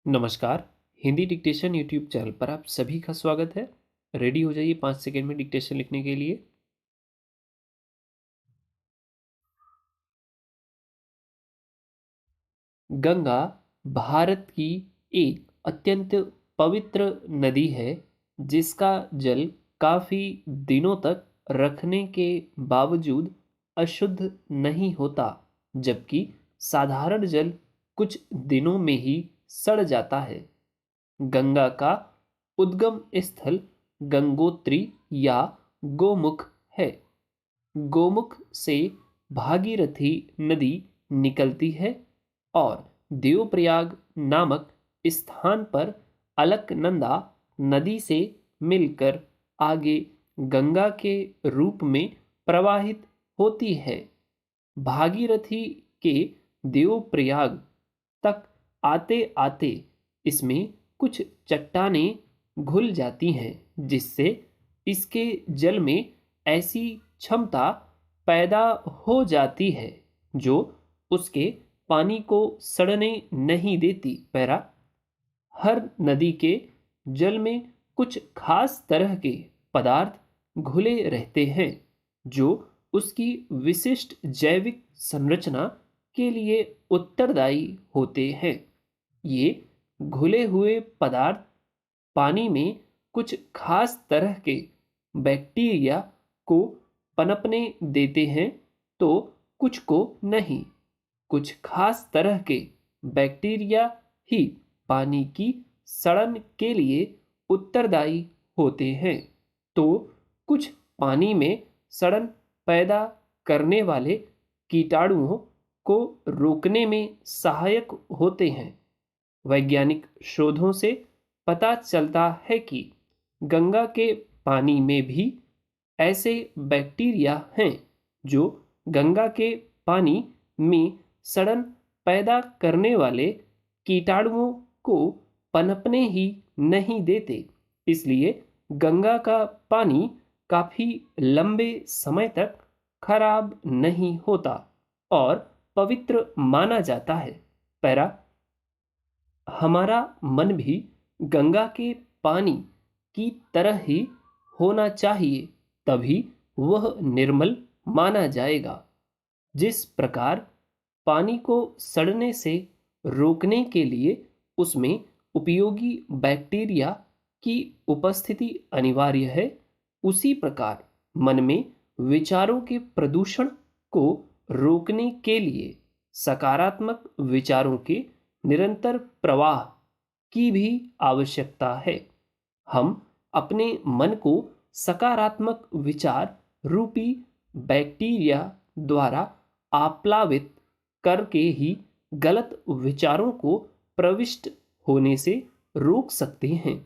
नमस्कार। Hindi dictation YouTube channel पर आप सभी का स्वागत है। रेडी हो जाइए 5 सेकंड में डिक्टेशन लिखने के लिए। गंगा भारत की एक अत्यंत पवित्र नदी है जिसका जल काफ़ी दिनों तक रखने के बावजूद अशुद्ध नहीं होता, जबकि साधारण जल कुछ दिनों में ही सड़ जाता है। गंगा का उद्गम स्थल गंगोत्री या गोमुख है। गोमुख से भागीरथी नदी निकलती है और देवप्रयाग नामक स्थान पर अलकनंदा नदी से मिलकर आगे गंगा के रूप में प्रवाहित होती है। भागीरथी के देवप्रयाग तक आते आते इसमें कुछ चट्टानें घुल जाती हैं, जिससे इसके जल में ऐसी क्षमता पैदा हो जाती है जो उसके पानी को सड़ने नहीं देती। पैरा हर नदी के जल में कुछ खास तरह के पदार्थ घुले रहते हैं जो उसकी विशिष्ट जैविक संरचना के लिए उत्तरदायी होते हैं। ये घुले हुए पदार्थ पानी में कुछ खास तरह के बैक्टीरिया को पनपने देते हैं, तो कुछ को नहीं। कुछ खास तरह के बैक्टीरिया ही पानी की सड़न के लिए उत्तरदायी होते हैं, तो कुछ पानी में सड़न पैदा करने वाले कीटाणुओं को रोकने में सहायक होते हैं। वैज्ञानिक शोधों से पता चलता है कि गंगा के पानी में भी ऐसे बैक्टीरिया हैं जो गंगा के पानी में सड़न पैदा करने वाले कीटाणुओं को पनपने ही नहीं देते। इसलिए गंगा का पानी काफी लंबे समय तक खराब नहीं होता और पवित्र माना जाता है। पैरा हमारा मन भी गंगा के पानी की तरह ही होना चाहिए, तभी वह निर्मल माना जाएगा। जिस प्रकार पानी को सड़ने से रोकने के लिए उसमें उपयोगी बैक्टीरिया की उपस्थिति अनिवार्य है, उसी प्रकार मन में विचारों के प्रदूषण को रोकने के लिए सकारात्मक विचारों के निरंतर प्रवाह की भी आवश्यकता है। हम अपने मन को सकारात्मक विचार रूपी बैक्टीरिया द्वारा आप्लावित करके ही गलत विचारों को प्रविष्ट होने से रोक सकते हैं।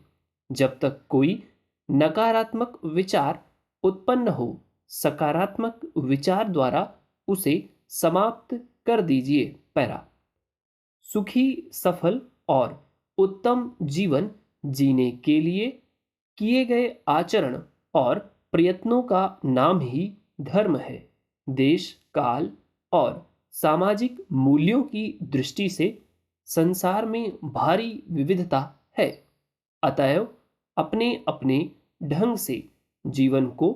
जब तक कोई नकारात्मक विचार उत्पन्न हो, सकारात्मक विचार द्वारा उसे समाप्त कर दीजिए। पैरा सुखी, सफल और उत्तम जीवन जीने के लिए किए गए आचरण और प्रयत्नों का नाम ही धर्म है। देश, काल और सामाजिक मूल्यों की दृष्टि से संसार में भारी विविधता है। अतएव अपने अपने ढंग से जीवन को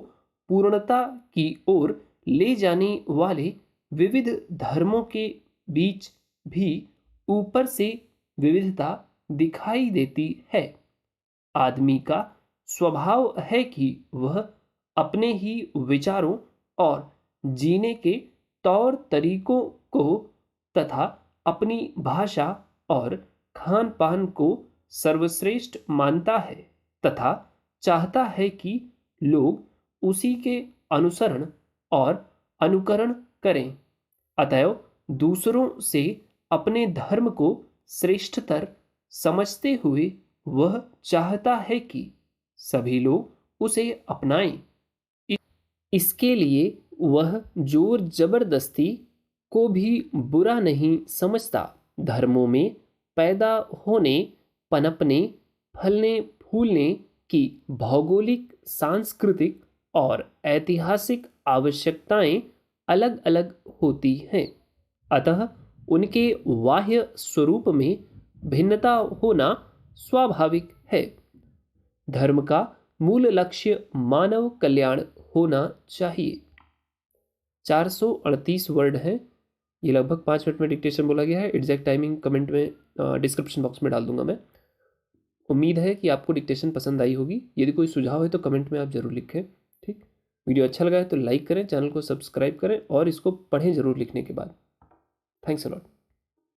पूर्णता की ओर ले जाने वाले विविध धर्मों के बीच भी ऊपर से विविधता दिखाई देती है। आदमी का स्वभाव है कि वह अपने ही विचारों और जीने के तौर तरीकों को तथा अपनी भाषा और खान पान को सर्वश्रेष्ठ मानता है तथा चाहता है कि लोग उसी के अनुसरण और अनुकरण करें। अतएव दूसरों से अपने धर्म को श्रेष्ठतर समझते हुए वह चाहता है कि सभी लोग उसे अपनाएं। इसके लिए वह जोर जबरदस्ती को भी बुरा नहीं समझता। धर्मों में पैदा होने, पनपने, फलने फूलने की भौगोलिक, सांस्कृतिक और ऐतिहासिक आवश्यकताएं अलग अलग होती हैं। अतः उनके बाह्य स्वरूप में भिन्नता होना स्वाभाविक है। धर्म का मूल लक्ष्य मानव कल्याण होना चाहिए। 438 वर्ड हैं। ये लगभग 5 मिनट में डिक्टेशन बोला गया है। एग्जैक्ट टाइमिंग कमेंट में डिस्क्रिप्शन बॉक्स में डाल दूंगा मैं। उम्मीद है कि आपको डिक्टेशन पसंद आई होगी। यदि कोई सुझाव है तो कमेंट में आप जरूर लिखें। ठीक, वीडियो अच्छा लगा है तो लाइक करें, चैनल को सब्सक्राइब करें और इसको पढ़ें जरूर लिखने के बाद। Thanks a lot.